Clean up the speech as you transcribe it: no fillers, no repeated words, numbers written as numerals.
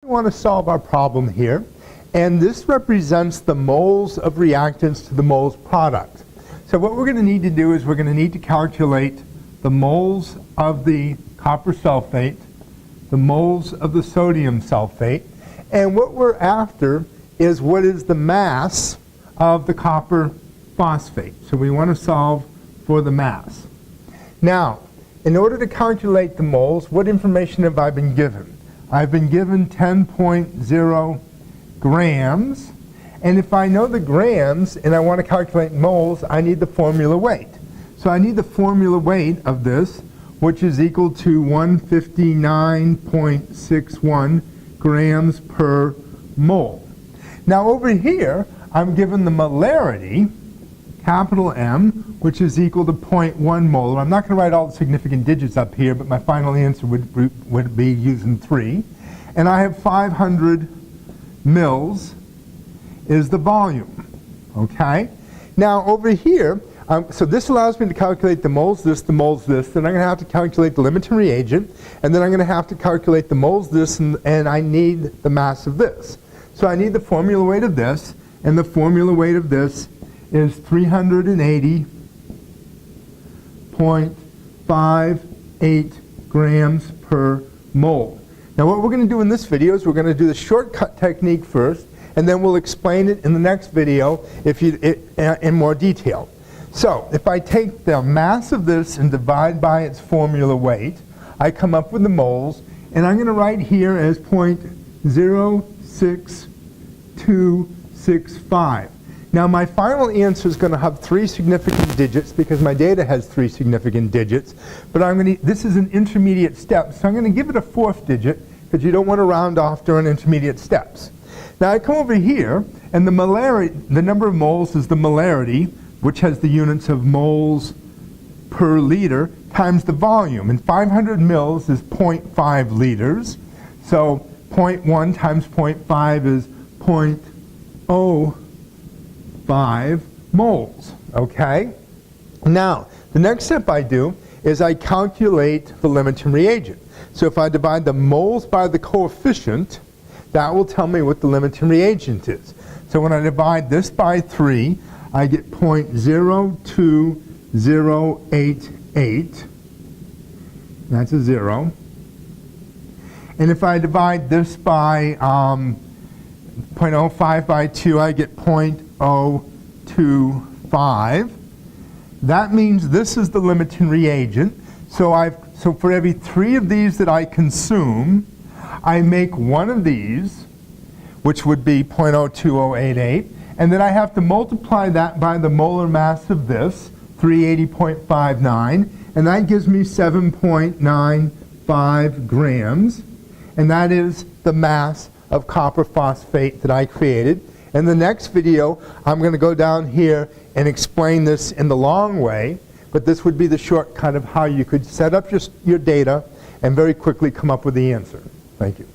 We want to solve our problem here, and this represents the moles of reactants to the moles product. So what we're going to need to do is we're going to need to calculate the moles of the copper sulfate, the moles of the sodium sulfate, and what we're after is what is the mass of the copper phosphate. So we want to solve for the mass. Now, in order to calculate the moles, what information have I been given? I've been given 10.0 grams, and if I know the grams and I want to calculate moles, I need the formula weight. So I need the formula weight of this, which is equal to 159.61 grams per mole. Now over here, I'm given the molarity, capital M, which is equal to 0.1 molar. I'm not going to write all the significant digits up here, but my final answer would be using 3. And I have 500 mils is the volume. Okay? Now over here, so this allows me to calculate the moles this, the moles this, then I'm going to have to calculate the limiting reagent, and then I'm going to have to calculate the moles this, and I need the mass of this. So I need the formula weight of this, and the formula weight of this is 380.58 grams per mole. Now what we're going to do in this video is we're going to do the shortcut technique first, and then we'll explain it in the next video in more detail. So if I take the mass of this and divide by its formula weight, I come up with the moles, and I'm going to write here as 0.06265. Now my final answer is going to have 3 significant digits because my data has 3 significant digits, but this is an intermediate step, so I'm going to give it a 4th digit because you don't want to round off during intermediate steps. Now I come over here, and the molarity, the number of moles is the molarity, which has the units of moles per liter, times the volume, and 500 mils is 0.5 liters, so 0.1 times 0.5 is 0.05 moles, okay? Now, the next step I do is I calculate the limiting reagent. So if I divide the moles by the coefficient, that will tell me what the limiting reagent is. So when I divide this by 3, I get 0.02088. That's a 0. And if I divide this by 0.05 by 2, I get 0.025. That means this is the limiting reagent. So for every 3 of these that I consume, I make 1 of these, which would be 0.02088, and then I have to multiply that by the molar mass of this, 380.59, and that gives me 7.95 grams, and that is the mass of copper phosphate that I created. In the next video, I'm going to go down here and explain this in the long way, but this would be the shortcut of how you could set up your data and very quickly come up with the answer. Thank you.